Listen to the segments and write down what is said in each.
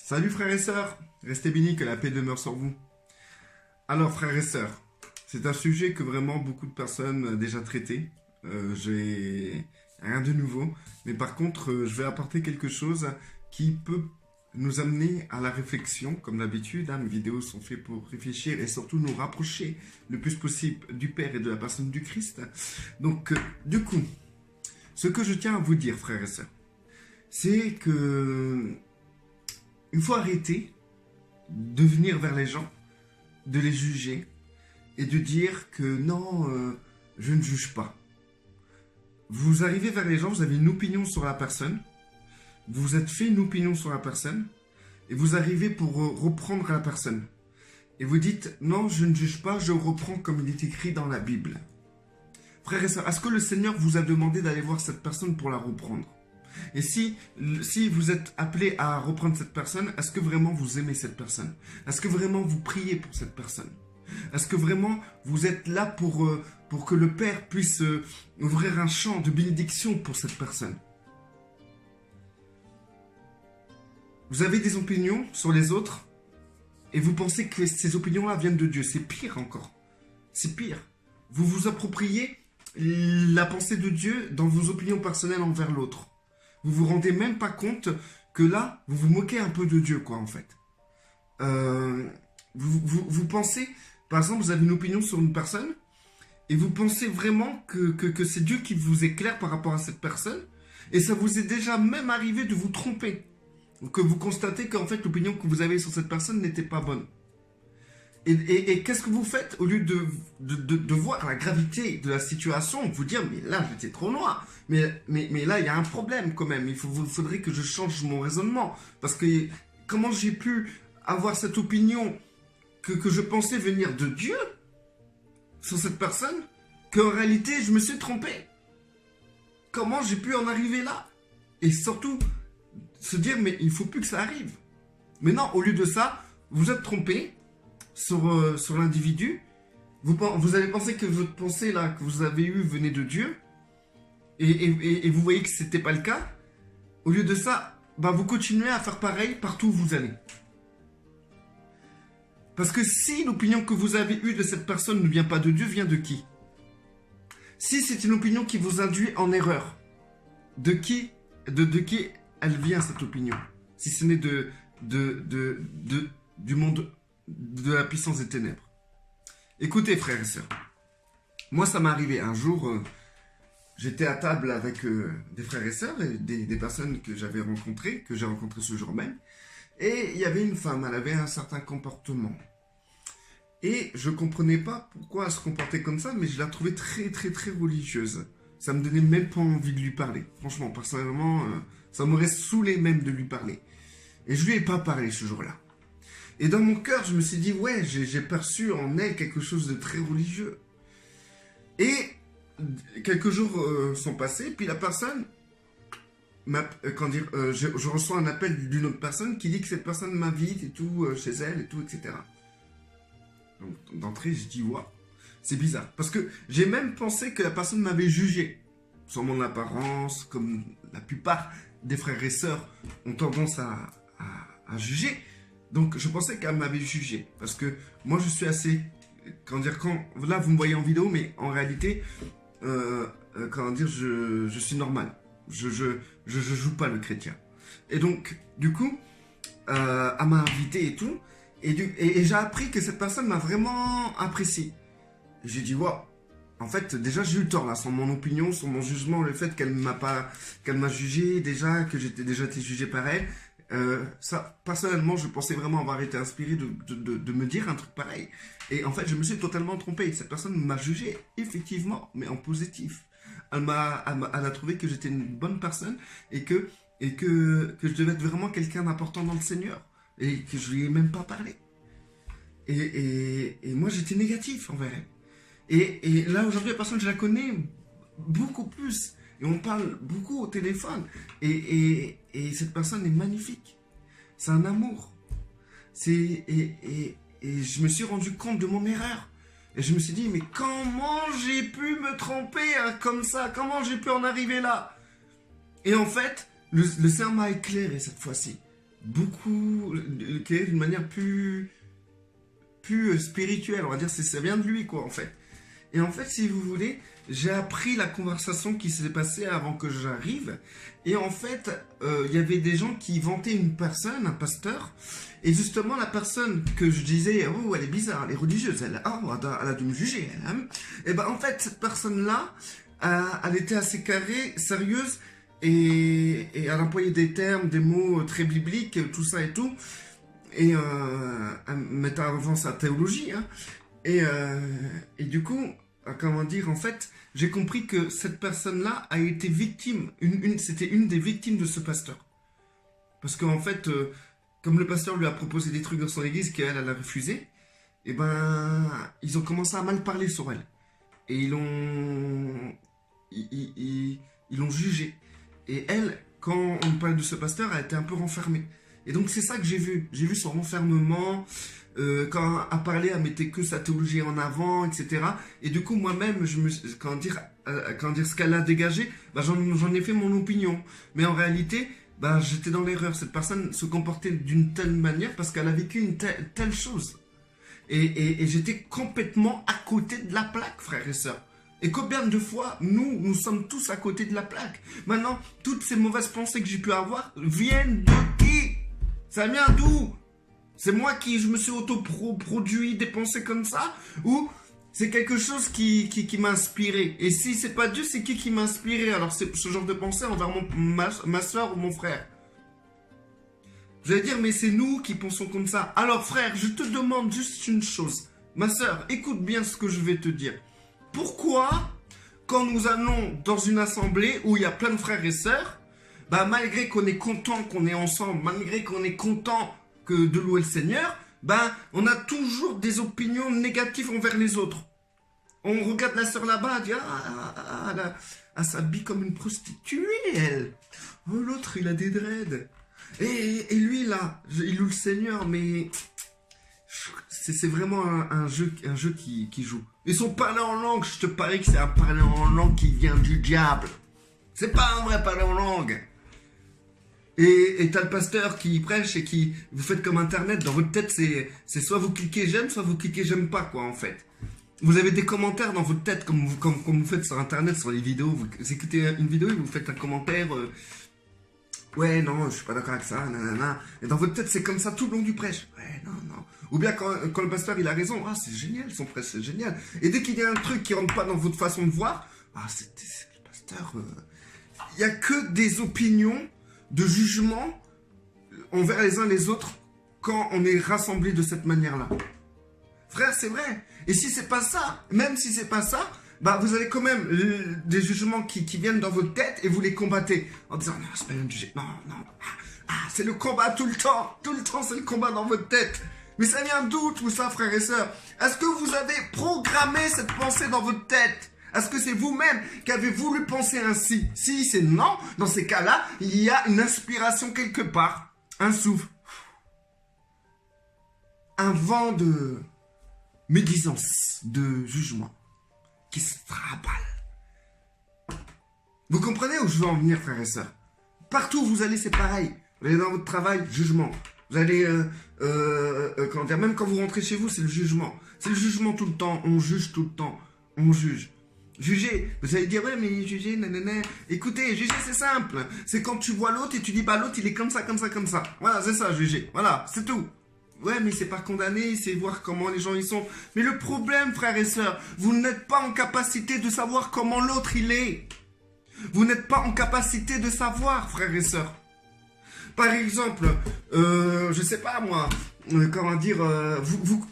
Salut frères et sœurs, restez bénis, que la paix demeure sur vous. Alors frères et sœurs, c'est un sujet que vraiment beaucoup de personnes ont déjà traité. J'ai rien de nouveau, mais par contre je vais apporter quelque chose qui peut nous amener à la réflexion, comme d'habitude. Mes vidéos sont faites pour réfléchir et surtout nous rapprocher le plus possible du Père et de la personne du Christ. Donc du coup, ce que je tiens à vous dire frères et sœurs, c'est que il faut arrêter de venir vers les gens, de les juger et de dire que non, je ne juge pas. Vous arrivez vers les gens, vous avez une opinion sur la personne, vous vous êtes fait une opinion sur la personne et vous arrivez pour reprendre la personne. Et vous dites non, je ne juge pas, je reprends comme il est écrit dans la Bible. Frères et sœurs, est-ce que le Seigneur vous a demandé d'aller voir cette personne pour la reprendre ? Et si vous êtes appelé à reprendre cette personne, est-ce que vraiment vous aimez cette personne? Est-ce que vraiment vous priez pour cette personne? Est-ce que vraiment vous êtes là pour que le Père puisse ouvrir un champ de bénédiction pour cette personne? Vous avez des opinions sur les autres et vous pensez que ces opinions-là viennent de Dieu. C'est pire encore. C'est pire. Vous vous appropriez la pensée de Dieu dans vos opinions personnelles envers l'autre. Vous vous rendez même pas compte que là, vous vous moquez un peu de Dieu, quoi, en fait. Vous pensez, par exemple, vous avez une opinion sur une personne, et vous pensez vraiment que c'est Dieu qui vous éclaire par rapport à cette personne, et ça vous est déjà même arrivé de vous tromper, que vous constatez qu'en fait, l'opinion que vous avez sur cette personne n'était pas bonne. Et qu'est-ce que vous faites au lieu de voir la gravité de la situation, vous dire mais là j'étais trop loin, mais là il y a un problème quand même, il faudrait que je change mon raisonnement, parce que comment j'ai pu avoir cette opinion que je pensais venir de Dieu sur cette personne, qu'en réalité je me suis trompé. Comment j'ai pu en arriver là? Et surtout se dire mais il faut plus que ça arrive. Mais non, au lieu de ça, vous êtes trompé sur l'individu, vous avez pensé que votre pensée là que vous avez eue venait de Dieu, et vous voyez que c'était pas le cas. Au lieu de ça, vous continuez à faire pareil partout où vous allez. Parce que si l'opinion que vous avez eue de cette personne ne vient pas de Dieu, vient de qui? Si c'est une opinion qui vous induit en erreur, de qui elle vient cette opinion? Si ce n'est du monde de la puissance des ténèbres. Écoutez frères et sœurs, moi ça m'est arrivé un jour, j'étais à table avec des frères et sœurs et des personnes que j'avais rencontrées, que j'ai rencontrées ce jour même, et il y avait une femme, elle avait un certain comportement. Et je comprenais pas pourquoi elle se comportait comme ça, mais je la trouvais très très très religieuse. Ça me donnait même pas envie de lui parler. Franchement, personnellement, ça m'aurait saoulé même de lui parler. Et je lui ai pas parlé ce jour-là. Et dans mon cœur, je me suis dit, ouais, j'ai perçu en elle quelque chose de très religieux. Et quelques jours sont passés, puis la personne, je reçois un appel d'une autre personne qui dit que cette personne m'invite et tout, chez elle et tout, etc. Donc d'entrée, je dis, waouh, c'est bizarre. Parce que j'ai même pensé que la personne m'avait jugé sur mon apparence, comme la plupart des frères et sœurs ont tendance à juger. Donc je pensais qu'elle m'avait jugé, parce que moi je suis assez, là vous me voyez en vidéo, mais en réalité, je suis normal, je joue pas le chrétien. Et donc du coup, elle m'a invité et tout, et j'ai appris que cette personne m'a vraiment apprécié. J'ai dit waouh, en fait déjà j'ai eu tort là, sur mon opinion, sur mon jugement, le fait qu'elle m'a jugé déjà, que j'étais déjà été jugé par elle. Ça, personnellement, je pensais vraiment avoir été inspiré de me dire un truc pareil. Et en fait, je me suis totalement trompé. Cette personne m'a jugé, effectivement, mais en positif. Elle a trouvé que j'étais une bonne personne et que je devais être vraiment quelqu'un d'important dans le Seigneur. Et que je lui ai même pas parlé. Et moi, j'étais négatif envers elle. Et là, aujourd'hui, la personne, je la connais beaucoup plus. Et on parle beaucoup au téléphone. Et cette personne est magnifique. C'est un amour. Et je me suis rendu compte de mon erreur. Et je me suis dit, mais comment j'ai pu me tromper comme ça? Comment j'ai pu en arriver là? Et en fait, le Seigneur m'a éclairé cette fois-ci. beaucoup, qui est d'une manière plus spirituelle, on va dire, ça vient de lui, quoi, en fait. Et en fait, si vous voulez, j'ai appris la conversation qui s'est passée avant que j'arrive. Et en fait, il y avait des gens qui vantaient une personne, un pasteur. Et justement, la personne que je disais, oh, elle est bizarre, elle est religieuse, elle a dû me juger. Et ben, en fait, cette personne-là, elle était assez carrée, sérieuse, et elle employait des termes, des mots très bibliques, tout ça et tout. Et elle mettait en avant sa théologie, hein. Et du coup, comment dire, en fait, j'ai compris que cette personne-là a été victime, c'était une des victimes de ce pasteur. Parce qu'en fait, comme le pasteur lui a proposé des trucs dans son église qu'elle a refusé, et ben, ils ont commencé à mal parler sur elle. Et ils l'ont jugée. Et elle, quand on parle de ce pasteur, elle a été un peu renfermée. Et donc c'est ça que j'ai vu. J'ai vu son renfermement. Quand elle parlait, elle mettait que sa théologie en avant, etc. Et du coup, moi-même, quand dire ce qu'elle a dégagé, bah, j'en ai fait mon opinion. Mais en réalité, bah, j'étais dans l'erreur. Cette personne se comportait d'une telle manière parce qu'elle a vécu une telle chose. Et j'étais complètement à côté de la plaque, frères et sœurs. Et combien de fois, nous sommes tous à côté de la plaque. Maintenant, toutes ces mauvaises pensées que j'ai pu avoir viennent de qui? Ça vient d'où? C'est moi qui je me suis auto-produit des pensées comme ça? Ou c'est quelque chose qui m'a inspiré? Et si c'est pas Dieu, c'est qui m'a inspiré? Alors c'est ce genre de pensée envers ma soeur ou mon frère. Vous allez dire, mais c'est nous qui pensons comme ça. Alors frère, je te demande juste une chose. Ma soeur, écoute bien ce que je vais te dire. Pourquoi, quand nous allons dans une assemblée où il y a plein de frères et sœurs, bah malgré qu'on est content qu'on est ensemble, malgré qu'on est content de louer le Seigneur, ben, on a toujours des opinions négatives envers les autres. On regarde la sœur là-bas, elle dit, elle s'habille comme une prostituée, elle. Oh, l'autre, il a des dreads. Et lui, là, il loue le Seigneur, mais c'est vraiment un jeu qui joue. Et son parler en langue, je te parie que c'est un parler en langue qui vient du diable. C'est pas un vrai parler en langue. Et t'as le pasteur qui prêche et qui... Vous faites comme Internet, dans votre tête, c'est soit vous cliquez j'aime, soit vous cliquez j'aime pas, quoi, en fait. Vous avez des commentaires dans votre tête, comme vous faites sur Internet, sur les vidéos. Vous écoutez une vidéo et vous faites un commentaire... ouais, non, je suis pas d'accord avec ça, nanana. Et dans votre tête, c'est comme ça tout le long du prêche. Ouais, non. Ou bien quand le pasteur, il a raison, c'est génial, son prêche, c'est génial. Et dès qu'il y a un truc qui rentre pas dans votre façon de voir, c'est le pasteur... Il y a que des opinions de jugement envers les uns les autres quand on est rassemblés de cette manière-là. Frère, c'est vrai. Et si c'est pas ça, même si c'est pas ça, bah vous avez quand même des jugements qui viennent dans votre tête et vous les combattez en disant non, c'est pas un juger, non, c'est le combat tout le temps c'est le combat dans votre tête. Mais ça vient d'où tout ça, frères et sœurs? Est-ce que vous avez programmé cette pensée dans votre tête? Est-ce que c'est vous-même qui avez voulu penser ainsi? Si c'est non, dans ces cas-là, il y a une inspiration quelque part, un souffle, un vent de médisance, de jugement qui se rabale. Vous comprenez où je veux en venir, frères et sœurs? Partout où vous allez, c'est pareil. Vous allez dans votre travail, jugement. Vous allez, comment dire, même quand vous rentrez chez vous, c'est le jugement. C'est le jugement tout le temps. On juge tout le temps. On juge. Juger, vous allez dire, ouais, mais juger, nanana. Écoutez, juger, c'est simple. C'est quand tu vois l'autre et tu dis, bah, l'autre, il est comme ça, comme ça, comme ça. Voilà, c'est ça, juger. Voilà, c'est tout. Ouais, mais c'est pas condamner, c'est voir comment les gens y sont. Mais le problème, frères et sœurs, vous n'êtes pas en capacité de savoir comment l'autre, il est. Vous n'êtes pas en capacité de savoir, frères et sœurs. Par exemple, je sais pas, moi, comment dire,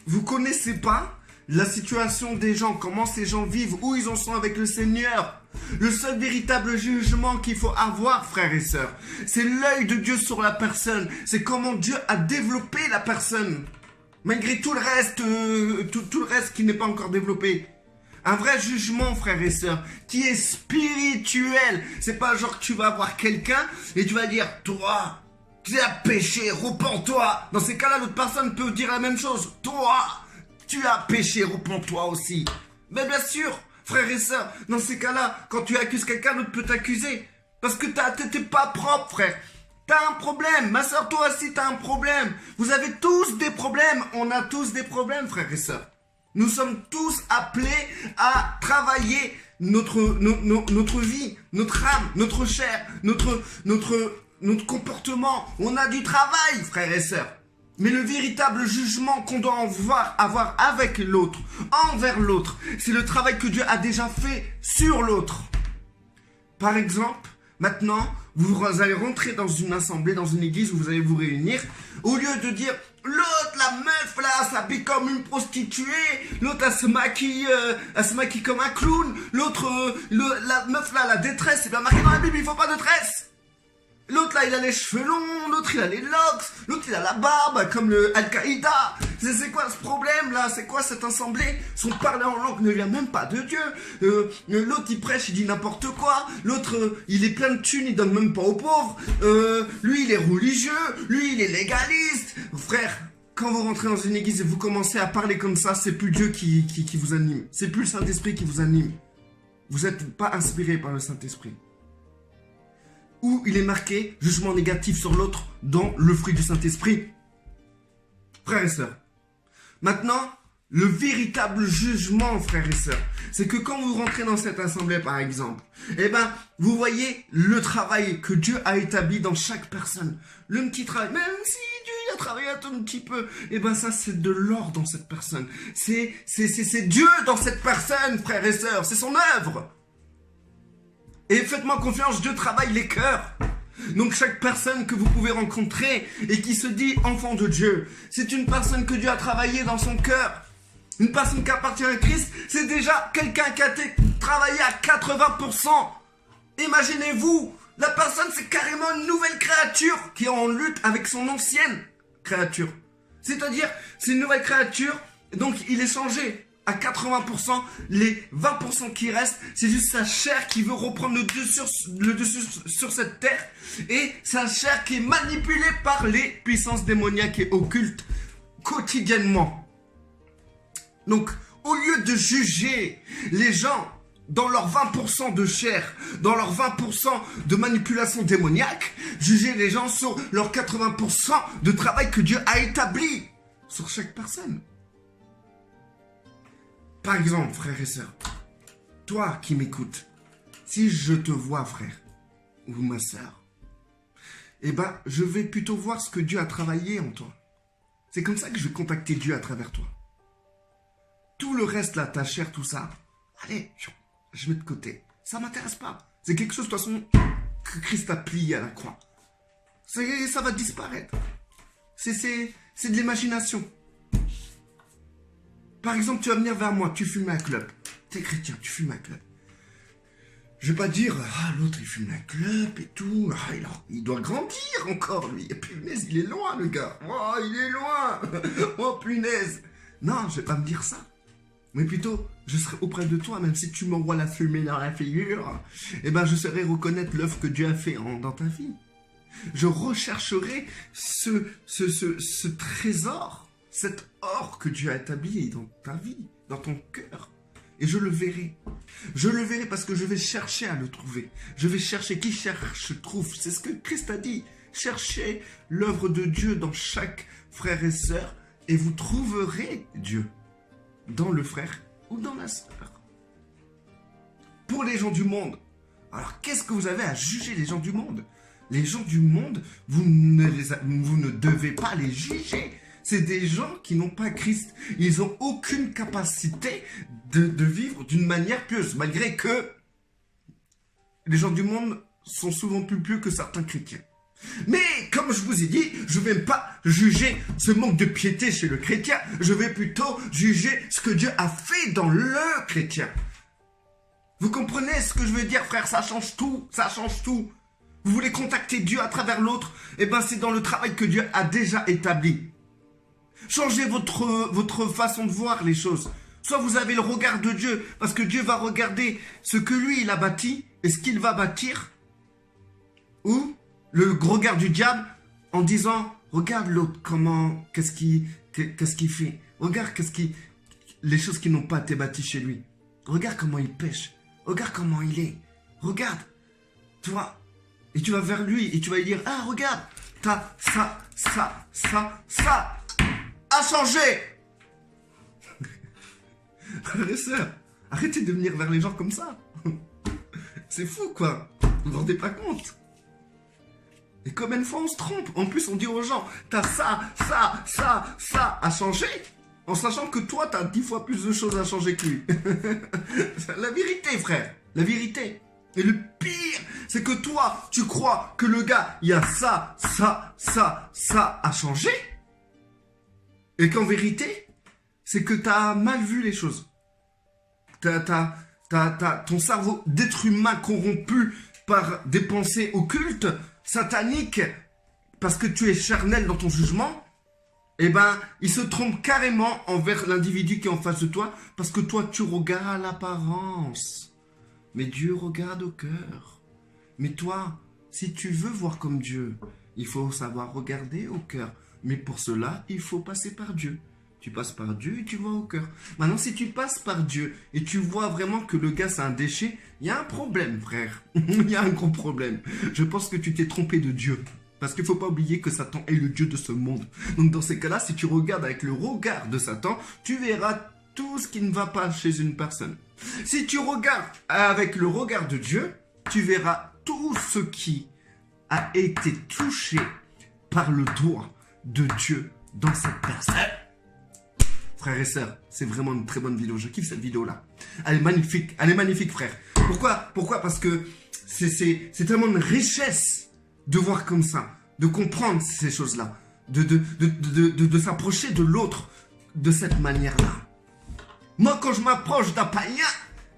vous connaissez pas la situation des gens, comment ces gens vivent, où ils en sont avec le Seigneur. Le seul véritable jugement qu'il faut avoir, frères et sœurs, c'est l'œil de Dieu sur la personne. C'est comment Dieu a développé la personne. Malgré tout le reste, tout le reste qui n'est pas encore développé. Un vrai jugement, frères et sœurs, qui est spirituel. C'est pas genre que tu vas voir quelqu'un et tu vas dire, toi, tu as péché, repens-toi. Dans ces cas-là, l'autre personne peut dire la même chose. Toi, tu as péché, repens-toi aussi. Mais bien sûr, frères et sœurs, dans ces cas-là, quand tu accuses quelqu'un, l'autre peut t'accuser. Parce que t'es pas propre, frère. T'as un problème, ma soeur, toi aussi t'as un problème. Vous avez tous des problèmes, on a tous des problèmes, frères et sœurs. Nous sommes tous appelés à travailler notre vie, notre âme, notre chair, notre comportement. On a du travail, frères et sœurs. Mais le véritable jugement qu'on doit avoir avec l'autre, envers l'autre, c'est le travail que Dieu a déjà fait sur l'autre. Par exemple, maintenant, vous allez rentrer dans une assemblée, dans une église où vous allez vous réunir. Au lieu de dire, l'autre, la meuf là, s'habille comme une prostituée. L'autre, elle se maquille comme un clown. L'autre, la meuf là, la détresse, c'est bien marqué dans la Bible, il faut pas de tresse. L'autre là, il a les cheveux longs, l'autre il a les locks, l'autre il a la barbe, comme le Al-Qaïda. C'est quoi ce problème là? C'est quoi cette assemblée? Son parler en langue ne vient même pas de Dieu. L'autre il prêche, il dit n'importe quoi. L'autre, il est plein de thunes, il donne même pas aux pauvres. Lui il est religieux, lui il est légaliste. Frère, quand vous rentrez dans une église et vous commencez à parler comme ça, c'est plus Dieu qui vous anime. C'est plus le Saint-Esprit qui vous anime. Vous n'êtes pas inspiré par le Saint-Esprit. Où il est marqué jugement négatif sur l'autre dans le fruit du Saint-Esprit. Frères et sœurs, maintenant, le véritable jugement, frères et sœurs, c'est que quand vous rentrez dans cette assemblée, par exemple, eh ben, vous voyez le travail que Dieu a établi dans chaque personne. Le petit travail, même si Dieu a travaillé un tout petit peu, eh ben ça, c'est de l'or dans cette personne. C'est Dieu dans cette personne, frères et sœurs, c'est son œuvre. Et faites-moi confiance, Dieu travaille les cœurs. Donc chaque personne que vous pouvez rencontrer et qui se dit enfant de Dieu, c'est une personne que Dieu a travaillé dans son cœur. Une personne qui appartient à Christ, c'est déjà quelqu'un qui a été travaillé à 80%. Imaginez-vous, la personne c'est carrément une nouvelle créature qui est en lutte avec son ancienne créature. C'est-à-dire, c'est une nouvelle créature, donc il est changé. À 80%, les 20% qui restent, c'est juste sa chair qui veut reprendre le dessus sur cette terre. Et sa chair qui est manipulée par les puissances démoniaques et occultes quotidiennement. Donc, au lieu de juger les gens dans leurs 20% de chair, dans leurs 20% de manipulation démoniaque, jugez les gens sur leurs 80% de travail que Dieu a établi sur chaque personne. Par exemple, frères et sœurs, toi qui m'écoutes, si je te vois, frère, ou ma sœur, eh ben, je vais plutôt voir ce que Dieu a travaillé en toi. C'est comme ça que je vais contacter Dieu à travers toi. Tout le reste, là, ta chair, tout ça, allez, je mets de côté. Ça m'intéresse pas. C'est quelque chose, de toute façon, que Christ a plié à la croix. Ça va disparaître. C'est de l'imagination. Par exemple, tu vas venir vers moi, tu fumes un club. T'es chrétien, tu fumes un club. Je vais pas dire, ah, l'autre il fume un club et tout. Ah, il doit grandir encore, lui. Et punaise, il est loin, le gars. Oh, il est loin. Oh, punaise. Non, je vais pas me dire ça. Mais plutôt, je serai auprès de toi, même si tu m'envoies la fumée dans la figure. Eh ben, je saurai reconnaître l'œuvre que Dieu a fait dans ta vie. Je rechercherai ce trésor. Cet or que Dieu a établi dans ta vie, dans ton cœur. Et je le verrai. Je le verrai parce que je vais chercher à le trouver. Je vais chercher. Qui cherche, trouve. C'est ce que Christ a dit. Cherchez l'œuvre de Dieu dans chaque frère et sœur et vous trouverez Dieu dans le frère ou dans la sœur. Pour les gens du monde. Alors, qu'est-ce que vous avez à juger les gens du monde? Les gens du monde, vous ne devez pas les juger. C'est des gens qui n'ont pas Christ. Ils n'ont aucune capacité de vivre d'une manière pieuse. Malgré que les gens du monde sont souvent plus pieux que certains chrétiens. Mais comme je vous ai dit, je ne vais pas juger ce manque de piété chez le chrétien. Je vais plutôt juger ce que Dieu a fait dans le chrétien. Vous comprenez ce que je veux dire, frère? Ça change tout. Ça change tout. Vous voulez contacter Dieu à travers l'autre? Eh bien, c'est dans le travail que Dieu a déjà établi. Changez votre façon de voir les choses. Soit vous avez le regard de Dieu, parce que Dieu va regarder ce que lui, il a bâti, et ce qu'il va bâtir. Ou le regard du diable, en disant, regarde l'autre, qu'est-ce qu'il fait. Regarde les choses qui n'ont pas été bâties chez lui. Regarde comment il pêche. Regarde comment il est. Regarde. Tu vois. Et tu vas vers lui et tu vas lui dire, ah regarde, t'as ça a changé. Frères et sœurs, arrêtez de venir vers les gens comme ça. C'est fou quoi, vous vous rendez pas compte. Et combien de fois on se trompe. En plus on dit aux gens, t'as ça a changé. En sachant que toi t'as 10 fois plus de choses à changer que lui. La vérité frère, la vérité. Et le pire, c'est que toi, tu crois que le gars, il y a ça a changé. Et qu'en vérité, c'est que t'as mal vu les choses. Ton cerveau d'être humain corrompu par des pensées occultes, sataniques, parce que tu es charnel dans ton jugement, eh ben, il se trompe carrément envers l'individu qui est en face de toi, parce que toi, tu regardes à l'apparence. Mais Dieu regarde au cœur. Mais toi, si tu veux voir comme Dieu, il faut savoir regarder au cœur. Mais pour cela, il faut passer par Dieu. Tu passes par Dieu et tu vois au cœur. Maintenant, si tu passes par Dieu et tu vois vraiment que le gars c'est un déchet, il y a un problème, frère. Il y a un gros problème. Je pense que tu t'es trompé de Dieu. Parce qu'il ne faut pas oublier que Satan est le Dieu de ce monde. Donc dans ces cas-là, si tu regardes avec le regard de Satan, tu verras tout ce qui ne va pas chez une personne. Si tu regardes avec le regard de Dieu, tu verras tout ce qui a été touché par le doigt de Dieu dans cette personne. Frères et sœurs, c'est vraiment une très bonne vidéo. Je kiffe cette vidéo-là. Elle est magnifique, frère. Pourquoi? Parce que c'est tellement une richesse de voir comme ça, de comprendre ces choses-là, de s'approcher de l'autre de cette manière-là. Moi, quand je m'approche d'un païen,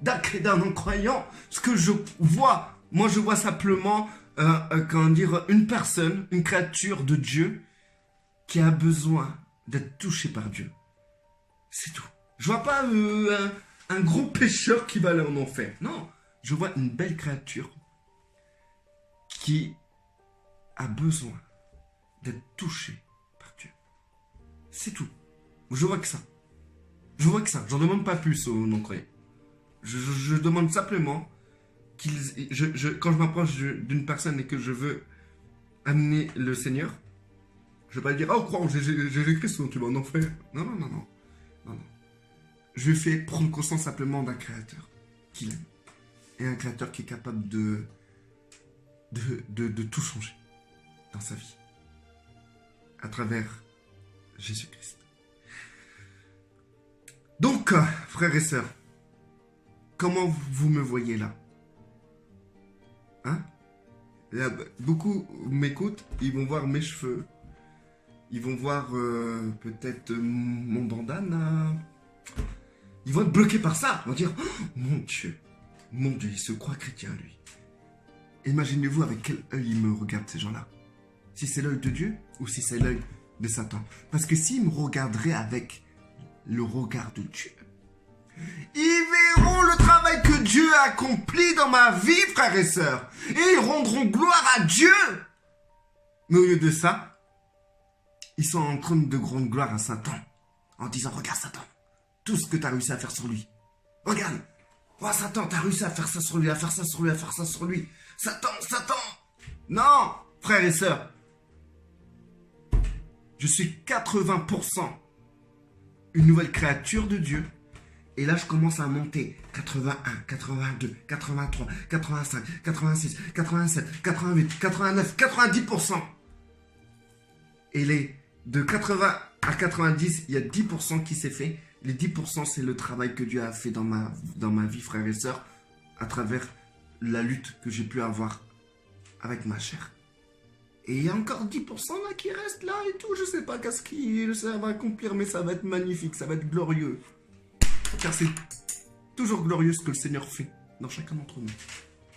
d'un non-croyant, ce que je vois, moi je vois simplement, une personne, une créature de Dieu qui a besoin d'être touchée par Dieu. C'est tout. Je vois pas un gros pécheur qui va aller en enfer. Non, je vois une belle créature qui a besoin d'être touchée par Dieu. C'est tout. Je vois que ça. Je vois que ça. J'en demande pas plus aux non-croyants. Je demande simplement quand je m'approche d'une personne et que je veux amener le Seigneur, je vais pas lui dire, oh, crois en Jésus-Christ, tu vas en enfer. Non. Je lui fais prendre conscience simplement d'un créateur qu'il aime. Et un créateur qui est capable de tout changer dans sa vie. À travers Jésus-Christ. Donc, frères et sœurs, comment vous me voyez là? Hein? Là, beaucoup m'écoutent, ils vont voir mes cheveux. Ils vont voir peut-être mon bandana. Ils vont être bloqués par ça. Ils vont dire, oh, mon Dieu, il se croit chrétien lui. Imaginez-vous avec quel œil ils me regardent ces gens-là. Si c'est l'œil de Dieu ou si c'est l'œil de Satan. Parce que s'ils me regarderaient avec le regard de Dieu, ils verront le travail que Dieu a accompli dans ma vie, frères et sœurs. Et ils rendront gloire à Dieu. Mais au lieu de ça, ils sont en train de rendre gloire à Satan. En disant, regarde Satan, tout ce que tu as réussi à faire sur lui. Regarde, oh Satan, tu as réussi à faire ça sur lui, à faire ça sur lui, à faire ça sur lui. Satan. Non, frères et sœurs. Je suis 80% une nouvelle créature de Dieu. Et là, je commence à monter. 81, 82, 83, 85, 86, 87, 88, 89, 90%. Et de 80 à 90, il y a 10% qui s'est fait. Les 10%, c'est le travail que Dieu a fait dans ma vie, frères et sœurs, à travers la lutte que j'ai pu avoir avec ma chair. Et il y a encore 10% là qui restent là et tout. Je sais pas qu'est-ce que ça va accomplir, mais ça va être magnifique, ça va être glorieux. Car c'est toujours glorieux ce que le Seigneur fait dans chacun d'entre nous.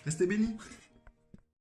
Restez bénis.